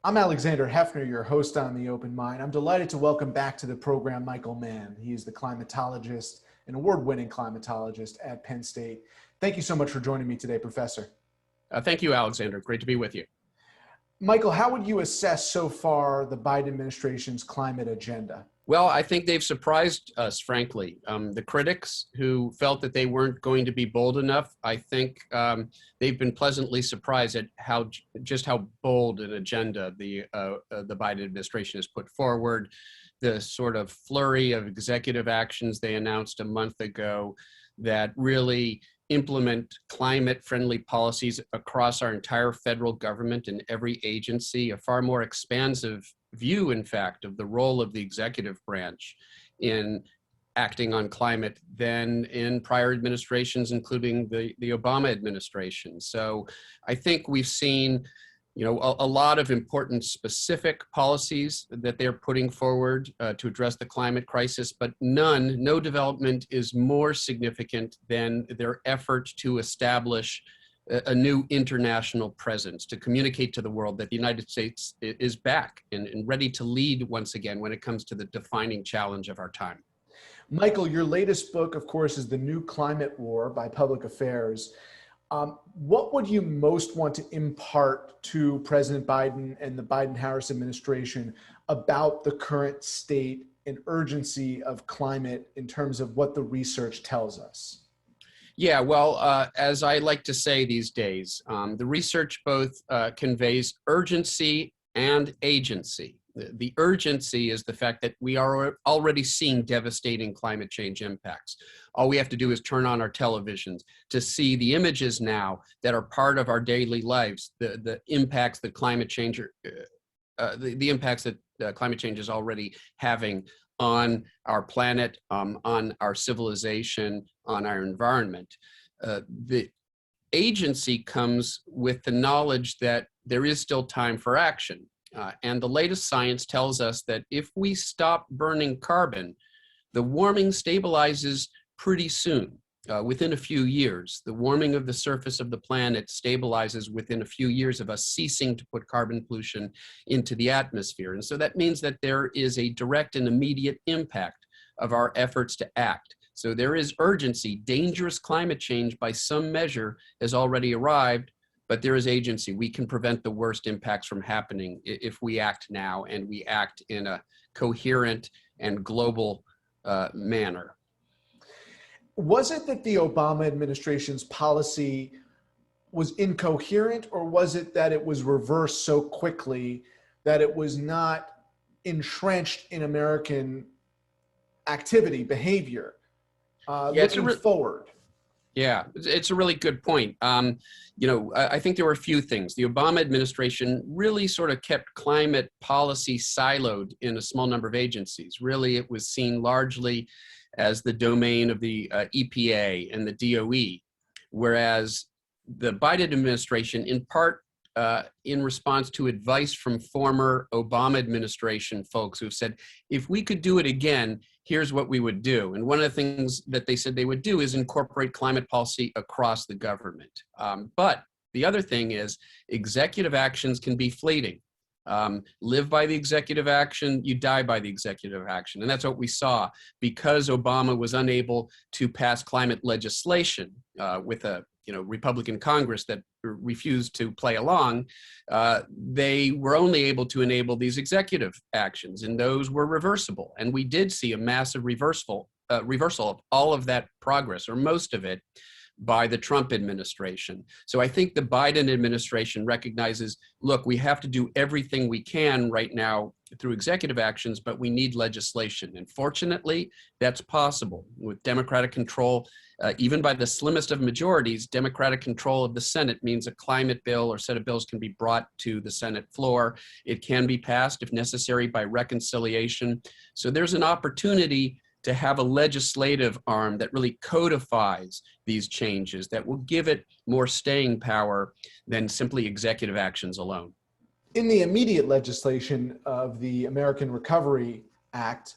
I'm Alexander Heffner, your host on The Open Mind. I'm delighted to welcome back to the program Michael Mann. He is the climatologist, an award-winning climatologist at Penn State. Thank you so much for joining me today, Professor. Thank you, Alexander. Great to be with you. Michael, how would you assess so far the Biden administration's climate agenda? Well, I think they've surprised us, frankly. The critics who felt that they weren't going to be bold enough, I think they've been pleasantly surprised at just how bold an agenda the Biden administration has put forward. The sort of flurry of executive actions they announced a month ago that really implement climate-friendly policies across our entire federal government and every agency, a far more expansive view, in fact, of the role of the executive branch in acting on climate than in prior administrations, including the Obama administration. So I think we've seen a lot of important specific policies that they're putting forward to address the climate crisis, but no development is more significant than their effort to establish a new international presence, to communicate to the world that the United States is back and ready to lead once again when it comes to the defining challenge of our time. Michael, your latest book, of course, is The New Climate War by Public Affairs. What would you most want to impart to President Biden and the Biden-Harris administration about the current state and urgency of climate in terms of what the research tells us? Yeah, well, as I like to say these days, the research both conveys urgency and agency. The urgency is the fact that we are already seeing devastating climate change impacts. All we have to do is turn on our televisions to see the images now that are part of our daily lives, the impacts that climate change, the impacts that climate change is already having on our planet, on our civilization, on our environment. The agency comes with the knowledge that there is still time for action. And the latest science tells us that if we stop burning carbon, the warming stabilizes pretty soon. Within a few years, the warming of the surface of the planet stabilizes within a few years of us ceasing to put carbon pollution into the atmosphere. And so that means that there is a direct and immediate impact of our efforts to act. So there is urgency. Dangerous climate change by some measure has already arrived, but there is agency. We can prevent the worst impacts from happening if we act now, and we act in a coherent and global manner. Was it that the Obama administration's policy was incoherent, or was it that it was reversed so quickly that it was not entrenched in American activity, behavior, looking forward? Yeah, it's a really good point. I think there were a few things. The Obama administration really sort of kept climate policy siloed in a small number of agencies. Really, it was seen largely as the domain of the EPA and the DOE, whereas the Biden administration, in part in response to advice from former Obama administration folks who've said, if we could do it again, here's what we would do. And one of the things that they said they would do is incorporate climate policy across the government. But the other thing is executive actions can be fleeting. Live by the executive action, you die by the executive action. And that's what we saw because Obama was unable to pass climate legislation with a Republican Congress that refused to play along. They were only able to enable these executive actions, and those were reversible. And we did see a massive reversal of all of that progress, or most of it, by the Trump administration. So I think the Biden administration recognizes, look, we have to do everything we can right now through executive actions, but we need legislation. And fortunately, that's possible with Democratic control. Even by the slimmest of majorities, Democratic control of the Senate means a climate bill or set of bills can be brought to the Senate floor. It can be passed, if necessary, by reconciliation. So there's an opportunity to have a legislative arm that really codifies these changes, that will give it more staying power than simply executive actions alone. In the immediate legislation of the American Recovery Act,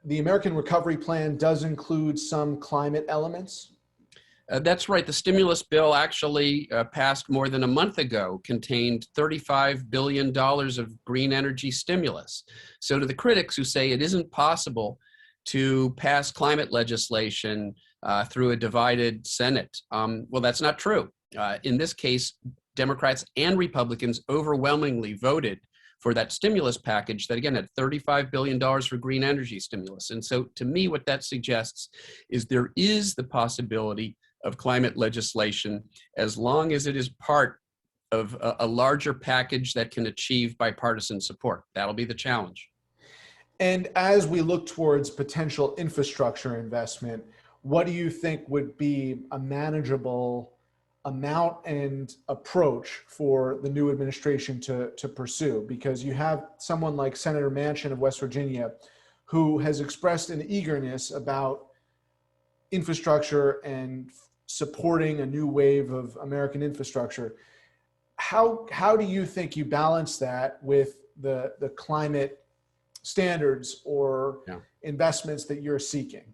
the American Recovery Plan does include some climate elements? That's right. The stimulus bill actually passed more than a month ago, contained $35 billion of green energy stimulus. So to the critics who say it isn't possible to pass climate legislation through a divided Senate, well, that's not true. In this case, Democrats and Republicans overwhelmingly voted for that stimulus package that, again, had $35 billion for green energy stimulus. And so to me, what that suggests is there is the possibility of climate legislation as long as it is part of a larger package that can achieve bipartisan support. That'll be the challenge. And as we look towards potential infrastructure investment, what do you think would be a manageable amount and approach for the new administration to pursue? Because you have someone like Senator Manchin of West Virginia, who has expressed an eagerness about infrastructure and supporting a new wave of American infrastructure. How do you think you balance that with the climate standards or investments that you're seeking?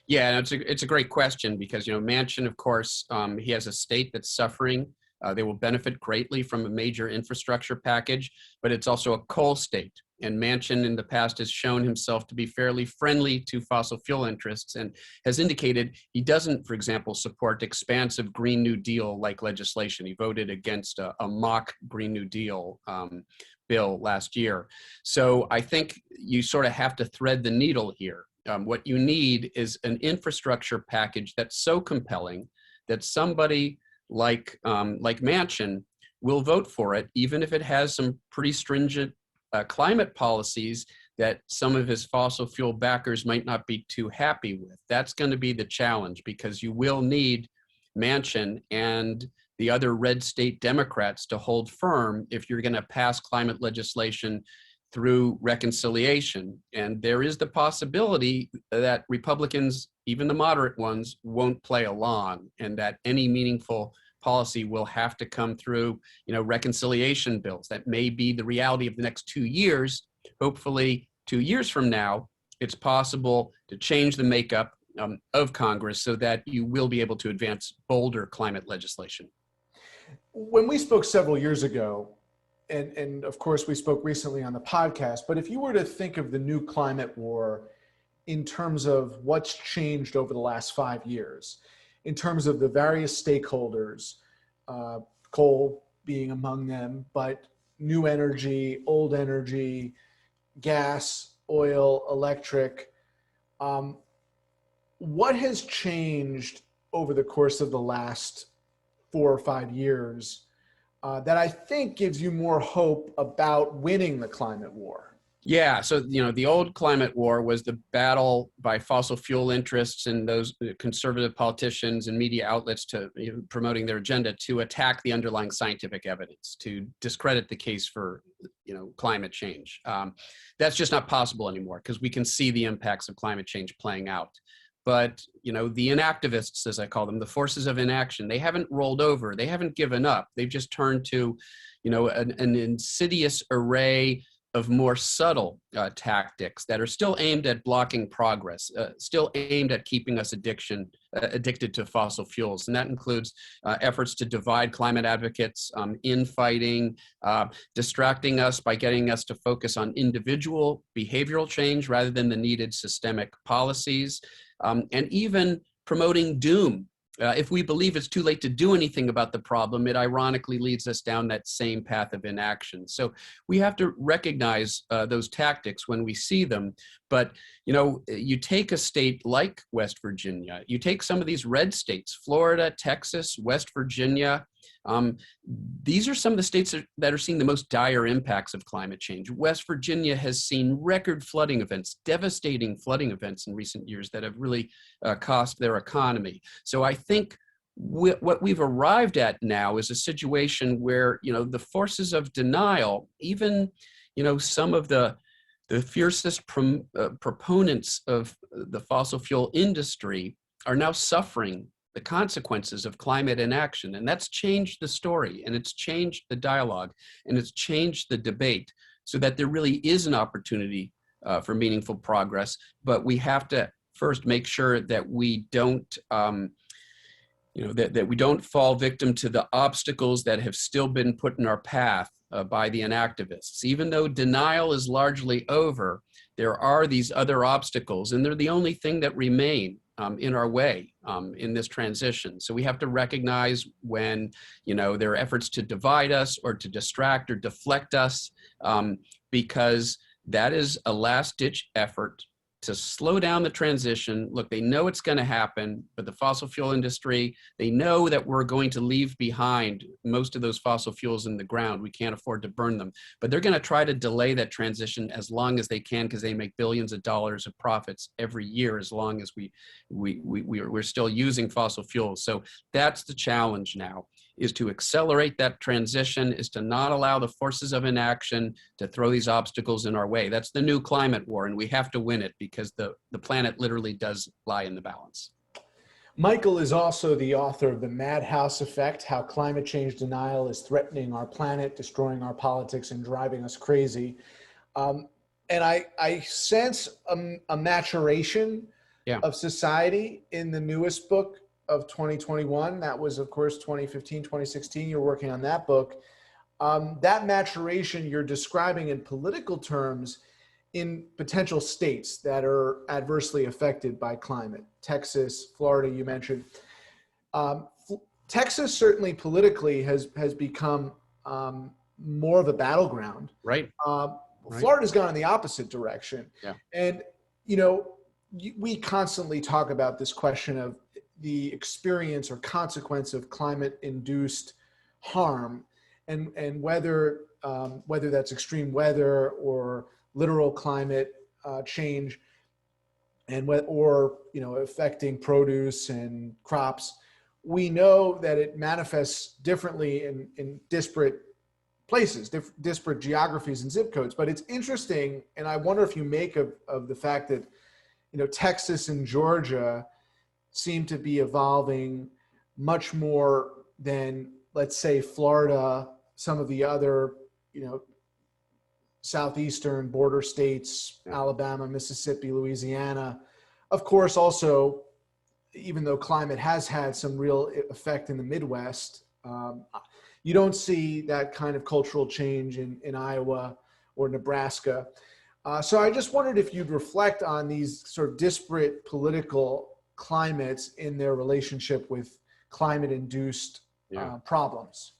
Yeah, and it's a great question because, Manchin, of course, he has a state that's suffering. They will benefit greatly from a major infrastructure package, but it's also a coal state. And Manchin in the past has shown himself to be fairly friendly to fossil fuel interests and has indicated he doesn't, for example, support expansive Green New Deal-like legislation. He voted against a mock Green New Deal bill last year. So I think you sort of have to thread the needle here. What you need is an infrastructure package that's so compelling that somebody like Manchin will vote for it, even if it has some pretty stringent climate policies that some of his fossil fuel backers might not be too happy with. That's going to be the challenge because you will need Manchin and the other red state Democrats to hold firm if you're going to pass climate legislation through reconciliation. And there is the possibility that Republicans, even the moderate ones, won't play along and that any meaningful policy will have to come through, reconciliation bills. That may be the reality of the next 2 years. Hopefully 2 years from now, it's possible to change the makeup of Congress so that you will be able to advance bolder climate legislation. When we spoke several years ago, and of course we spoke recently on the podcast, but if you were to think of the new climate war in terms of what's changed over the last 5 years, in terms of the various stakeholders, coal being among them, but new energy, old energy, gas, oil, electric, what has changed over the course of the last 4 or 5 years that I think gives you more hope about winning the climate war? Yeah, so the old climate war was the battle by fossil fuel interests and those conservative politicians and media outlets to promoting their agenda to attack the underlying scientific evidence, to discredit the case for climate change. That's just not possible anymore because we can see the impacts of climate change playing out. But the inactivists, as I call them, the forces of inaction, they haven't rolled over. They haven't given up. They've just turned to an insidious array of more subtle tactics that are still aimed at blocking progress, still aimed at keeping us addicted to fossil fuels. And that includes efforts to divide climate advocates, infighting, distracting us by getting us to focus on individual behavioral change rather than the needed systemic policies, and even promoting doom. If we believe it's too late to do anything about the problem, it ironically leads us down that same path of inaction. So we have to recognize those tactics when we see them. But, you take a state like West Virginia, you take some of these red states, Florida, Texas, West Virginia. These are some of the states that are seeing the most dire impacts of climate change. West Virginia has seen record flooding events, devastating flooding events in recent years that have really cost their economy. So I think what we've arrived at now is a situation where, the forces of denial, even, some of the fiercest proponents of the fossil fuel industry are now suffering the consequences of climate inaction. And that's changed the story, and it's changed the dialogue, and it's changed the debate so that there really is an opportunity for meaningful progress. But we have to first make sure that we don't that we don't fall victim to the obstacles that have still been put in our path by the inactivists. Even though denial is largely over, there are these other obstacles, and they're the only thing that remain in our way in this transition. So we have to recognize when, there are efforts to divide us or to distract or deflect us, because that is a last-ditch effort to slow down the transition. Look, they know it's going to happen, but the fossil fuel industry, they know that we're going to leave behind most of those fossil fuels in the ground. We can't afford to burn them, but they're going to try to delay that transition as long as they can, because they make billions of dollars of profits every year as long as we're still using fossil fuels. So that's the challenge now, is to accelerate that transition, is to not allow the forces of inaction to throw these obstacles in our way. That's the new climate war, and we have to win it, because the planet literally does lie in the balance. Michael is also the author of The Madhouse Effect: How Climate Change Denial is Threatening Our Planet, Destroying Our Politics, and Driving Us Crazy. And I sense a maturation of society in the newest book of 2021. That was, of course, 2015, 2016. You're working on that book. That maturation you're describing in political terms in potential states that are adversely affected by climate. Texas, Florida, you mentioned. Texas certainly politically has become more of a battleground. Right. Florida's gone in the opposite direction. Yeah. And, we constantly talk about this question of the experience or consequence of climate-induced harm, and whether that's extreme weather or literal climate change, and affecting produce and crops. We know that it manifests differently in disparate places, disparate geographies and zip codes. But it's interesting, and I wonder if you make of the fact that Texas and Georgia seem to be evolving much more than, let's say, Florida, some of the other, southeastern border states, Alabama, Mississippi, Louisiana. Of course, also, even though climate has had some real effect in the Midwest, you don't see that kind of cultural change in Iowa or Nebraska. So I just wondered if you'd reflect on these sort of disparate political climates in their relationship with climate-induced problems.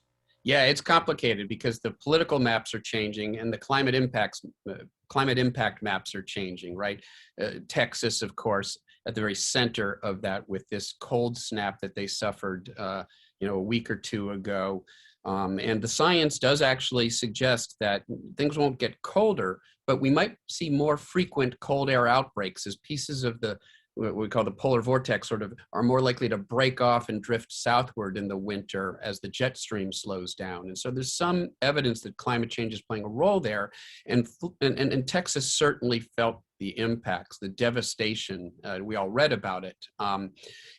Yeah, it's complicated because the political maps are changing and the climate impact maps are changing, right? Texas, of course, at the very center of that, with this cold snap that they suffered, a week or two ago. And the science does actually suggest that things won't get colder, but we might see more frequent cold air outbreaks as pieces of what we call the polar vortex sort of are more likely to break off and drift southward in the winter as the jet stream slows down. And so there's some evidence that climate change is playing a role there. And Texas certainly felt the impacts, the devastation. We all read about it.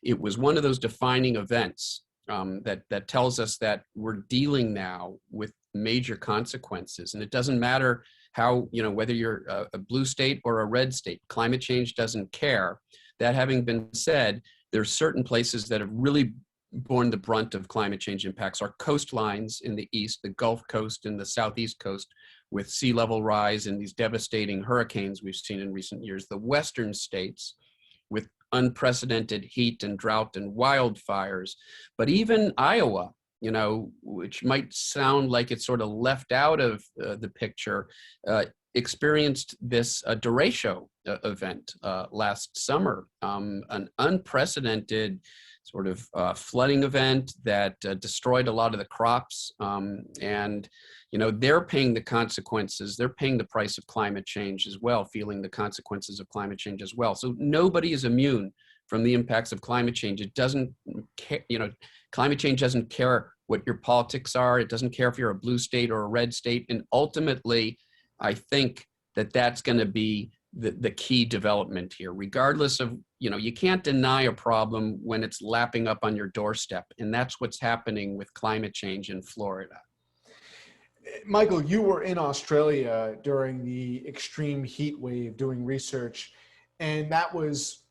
It was one of those defining events that tells us that we're dealing now with major consequences. And it doesn't matter how, whether you're a blue state or a red state, climate change doesn't care. That having been said, there's certain places that have really borne the brunt of climate change impacts. Our coastlines in the east, the Gulf Coast and the southeast coast, with sea level rise and these devastating hurricanes we've seen in recent years. The western states with unprecedented heat and drought and wildfires. But even Iowa, which might sound like it's sort of left out of the picture, experienced this derecho event last summer, an unprecedented sort of flooding event that destroyed a lot of the crops. And, they're paying the consequences. They're paying the price of climate change as well, feeling the consequences of climate change as well. So nobody is immune from the impacts of climate change. It doesn't care, climate change doesn't care what your politics are. It doesn't care if you're a blue state or a red state. And ultimately, I think that that's going to be the key development here, regardless of, you can't deny a problem when it's lapping up on your doorstep. And that's what's happening with climate change in Florida. Michael, you were in Australia during the extreme heat wave doing research, and that was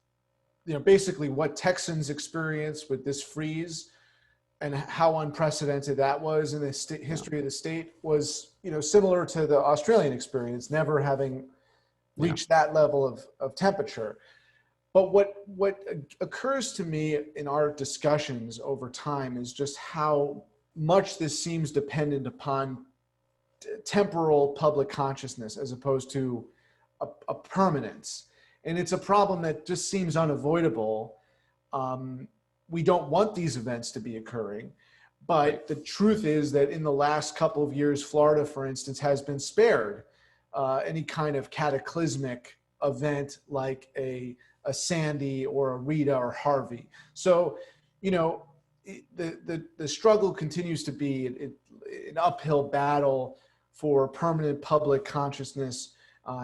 basically what Texans experienced with this freeze and how unprecedented that was in the history of the state was, similar to the Australian experience, never having reached that level of temperature. But what occurs to me in our discussions over time is just how much this seems dependent upon temporal public consciousness as opposed to a permanence. And it's a problem that just seems unavoidable. We don't want these events to be occurring, but the truth is that in the last couple of years, Florida, for instance, has been spared any kind of cataclysmic event like a Sandy or a Rita or Harvey. So, the struggle continues to be an uphill battle for permanent public consciousness,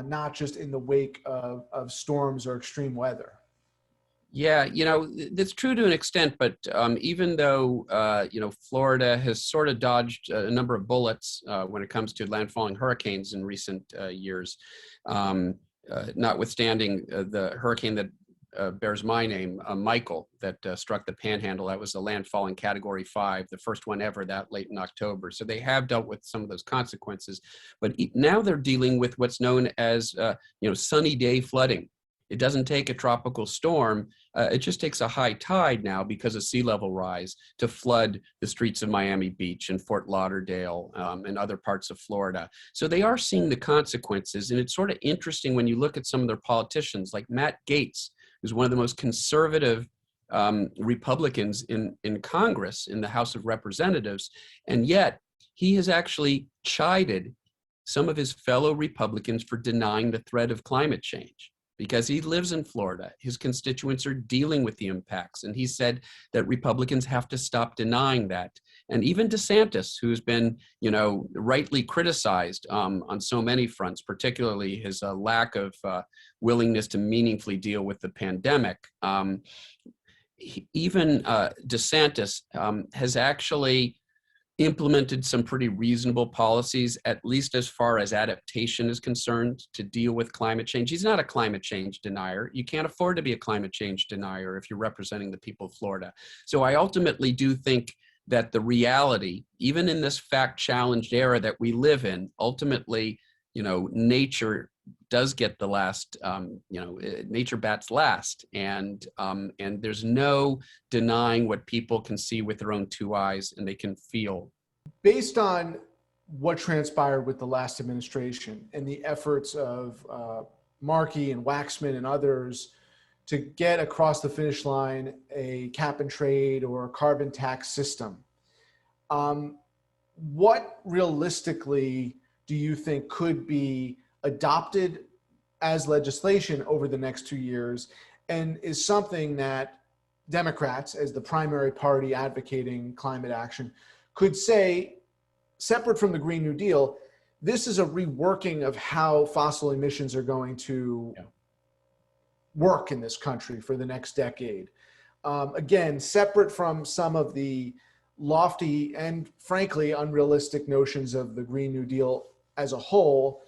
not just in the wake of storms or extreme weather. Yeah, that's true to an extent, but even though, Florida has sort of dodged a number of bullets when it comes to landfalling hurricanes in recent years, notwithstanding the hurricane that bears my name, Michael, that struck the Panhandle. That was a landfall in Category 5, the first one ever that late in October. So they have dealt with some of those consequences, but now they're dealing with what's known as, sunny day flooding. It doesn't take a tropical storm. It just takes a high tide now because of sea level rise to flood the streets of Miami Beach and Fort Lauderdale and other parts of Florida. So they are seeing the consequences. And it's sort of interesting when you look at some of their politicians, like Matt Gaetz, who's one of the most conservative Republicans in Congress, in the House of Representatives. And yet he has actually chided some of his fellow Republicans for denying the threat of climate change, because he lives in Florida. His constituents are dealing with the impacts. And he said that Republicans have to stop denying that. And even DeSantis, who's been, rightly criticized on so many fronts, particularly his lack of willingness to meaningfully deal with the pandemic. Even DeSantis has actually implemented some pretty reasonable policies, at least as far as adaptation is concerned, to deal with climate change. He's not a climate change denier. You can't afford to be a climate change denier if you're representing the people of Florida. So I ultimately do think that the reality, even in this fact-challenged era that we live in, ultimately, nature does get the last, nature bats last, and there's no denying what people can see with their own two eyes and they can feel. Based on what transpired with the last administration and the efforts of Markey and Waxman and others to get across the finish line a cap and trade or a carbon tax system, what realistically do you think could be adopted as legislation over the next 2 years, and is something that Democrats, as the primary party advocating climate action, could say, separate from the Green New Deal, this is a reworking of how fossil emissions are going to work in this country for the next decade? Again, separate from some of the lofty and frankly unrealistic notions of the Green New Deal as a whole.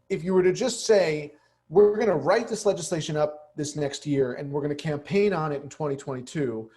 If you were to just say, we're going to write this legislation up this next year and we're going to campaign on it in 2022,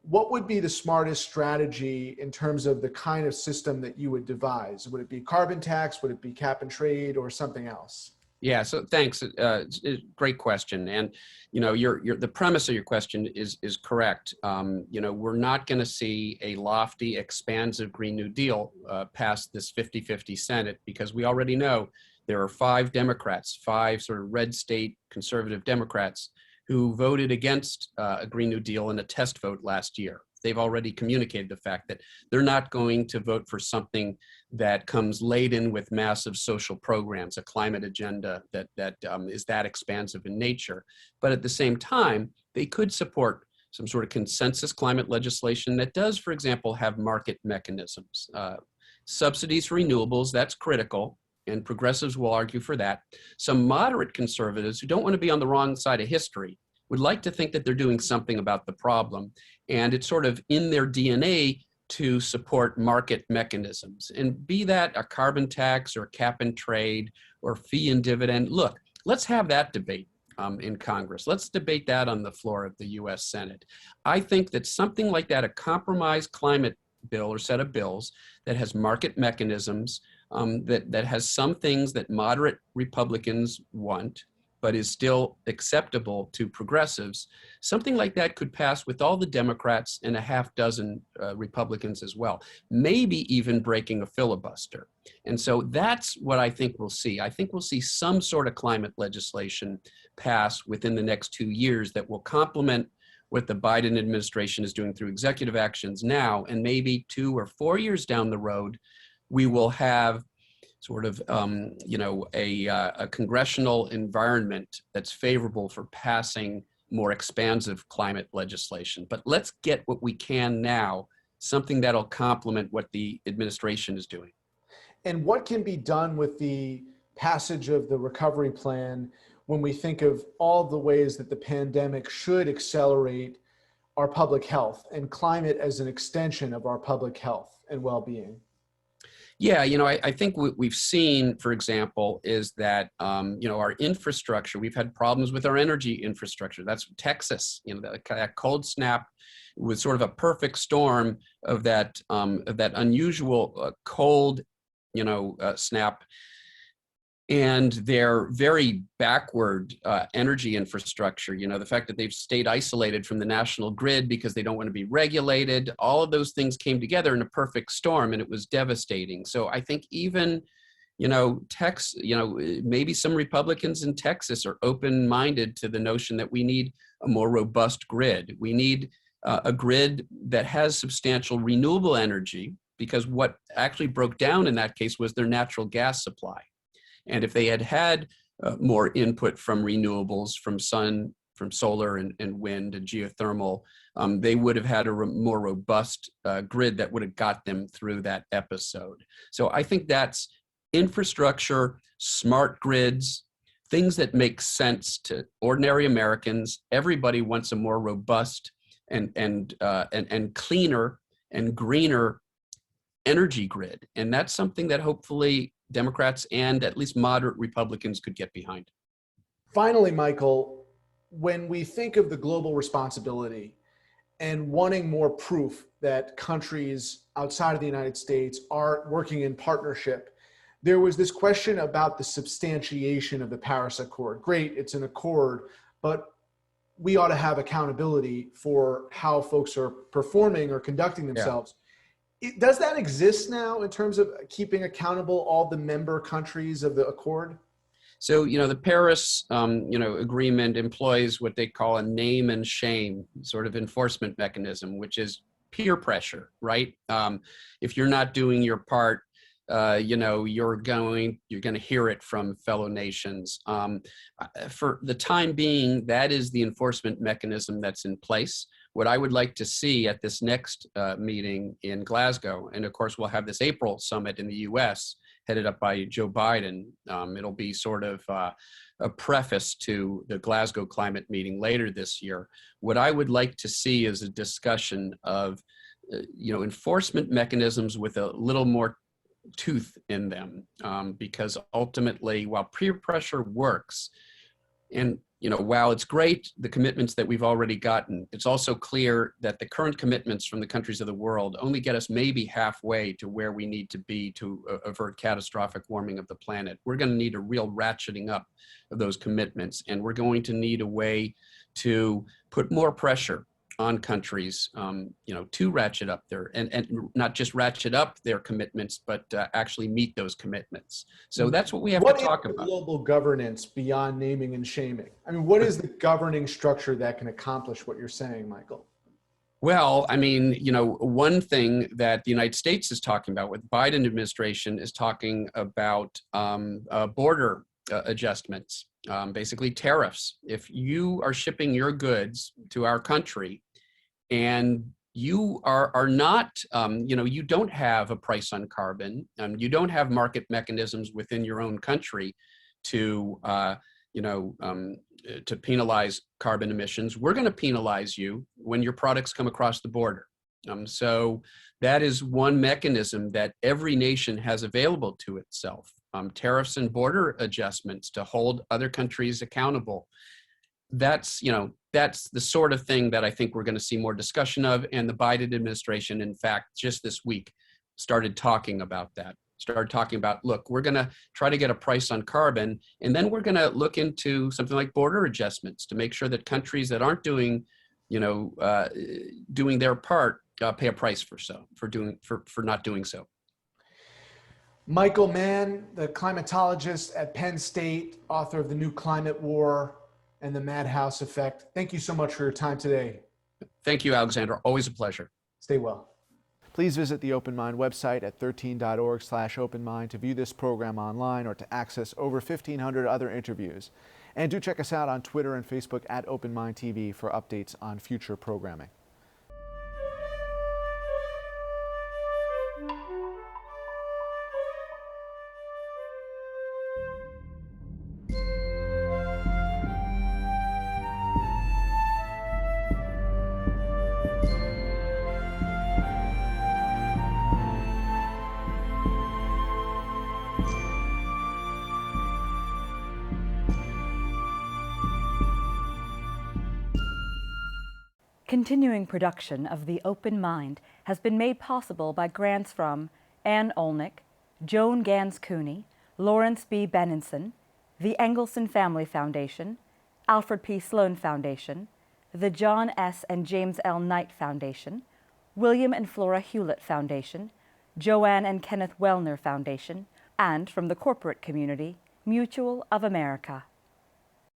what would be the smartest strategy in terms of the kind of system that you would devise? Would it be carbon tax? Would it be cap and trade or something else? Yeah, so thanks. It's a great question. And, the premise of your question is correct. We're not going to see a lofty, expansive Green New Deal pass this 50-50 Senate, because we already know there are 5 Democrats, 5 sort of red state conservative Democrats, who voted against a Green New Deal in a test vote last year. They've already communicated the fact that they're not going to vote for something that comes laden with massive social programs, a climate agenda that is that expansive in nature. But at the same time, they could support some sort of consensus climate legislation that does, for example, have market mechanisms. Subsidies for renewables, that's critical, and progressives will argue for that. Some moderate conservatives who don't want to be on the wrong side of history would like to think that they're doing something about the problem, and it's sort of in their DNA to support market mechanisms. And be that a carbon tax or cap and trade or fee and dividend, look, let's have that debate. in Congress. Let's debate that on the floor of the US Senate. I think that something like that, a compromise climate bill or set of bills that has market mechanisms, that has some things that moderate Republicans want, but is still acceptable to progressives, something like that could pass with all the Democrats and a half dozen Republicans as well, maybe even breaking a filibuster. And so that's what I think we'll see. I think we'll see some sort of climate legislation pass within the next 2 years that will complement what the Biden administration is doing through executive actions now, and maybe 2 or 4 years down the road, we will have sort of, a congressional environment that's favorable for passing more expansive climate legislation. But let's get what we can now, something that'll complement what the administration is doing. And what can be done with the passage of the recovery plan when we think of all the ways that the pandemic should accelerate our public health and climate as an extension of our public health and well-being? Yeah, I think what we've seen, for example, is that, our infrastructure, we've had problems with our energy infrastructure. That's Texas, that cold snap was sort of a perfect storm of that unusual cold, snap, and their very backward energy infrastructure, the fact that they've stayed isolated from the national grid because they don't want to be regulated, all of those things came together in a perfect storm, and it was devastating. So I think even, maybe some Republicans in Texas are open-minded to the notion that we need a more robust grid. We need a grid that has substantial renewable energy, because what actually broke down in that case was their natural gas supply. And if they had had more input from renewables, from sun, from solar and wind and geothermal, they would have had a more robust grid that would have got them through that episode. So I think that's infrastructure, smart grids, things that make sense to ordinary Americans. Everybody wants a more robust and cleaner and greener energy grid. And that's something that hopefully Democrats and at least moderate Republicans could get behind. Finally, Michael, when we think of the global responsibility and wanting more proof that countries outside of the United States are working in partnership, there was this question about the substantiation of the Paris Accord. Great, it's an accord, but we ought to have accountability for how folks are performing or conducting themselves. Yeah. Does that exist now in terms of keeping accountable all the member countries of the accord? So, the Paris, agreement employs what they call a name and shame sort of enforcement mechanism, which is peer pressure, right? If you're not doing your part, you're going to hear it from fellow nations. For the time being, that is the enforcement mechanism that's in place. What I would like to see at this next meeting in Glasgow, and of course we'll have this April summit in the US headed up by Joe Biden. It'll be sort of a preface to the Glasgow climate meeting later this year. What I would like to see is a discussion of enforcement mechanisms with a little more tooth in them, because ultimately, while peer pressure works, and while it's great, the commitments that we've already gotten, it's also clear that the current commitments from the countries of the world only get us maybe halfway to where we need to be to avert catastrophic warming of the planet. We're going to need a real ratcheting up of those commitments, and we're going to need a way to put more pressure on countries, to ratchet up their, and not just ratchet up their commitments, but actually meet those commitments. So that's what we have to talk about. What is global governance beyond naming and shaming? I mean, what is the governing structure that can accomplish what you're saying, Michael? Well, one thing that the United States is talking about, with Biden administration, is talking about border adjustments. Basically tariffs. If you are shipping your goods to our country and you are not, you don't have a price on carbon, you don't have market mechanisms within your own country to, to penalize carbon emissions, we're going to penalize you when your products come across the border. So that is one mechanism that every nation has available to itself. Tariffs and border adjustments to hold other countries accountable. that's the sort of thing that I think we're going to see more discussion of. And the Biden administration, in fact, just this week, started talking about that. Started talking about, look, we're going to try to get a price on carbon, and then we're going to look into something like border adjustments to make sure that countries that aren't doing, doing their part pay a price for not doing so. Michael Mann, the climatologist at Penn State, author of The New Climate War and the Madhouse Effect. Thank you so much for your time today. Thank you, Alexander. Always a pleasure. Stay well. Please visit the Open Mind website at 13.org/openmind to view this program online or to access over 1,500 other interviews. And do check us out on Twitter and Facebook at Open Mind TV for updates on future programming. Continuing production of The Open Mind has been made possible by grants from Ann Olnick, Joan Gans Cooney, Lawrence B. Benenson, the Engelson Family Foundation, Alfred P. Sloan Foundation, the John S. and James L. Knight Foundation, William and Flora Hewlett Foundation, Joanne and Kenneth Wellner Foundation, and from the corporate community, Mutual of America.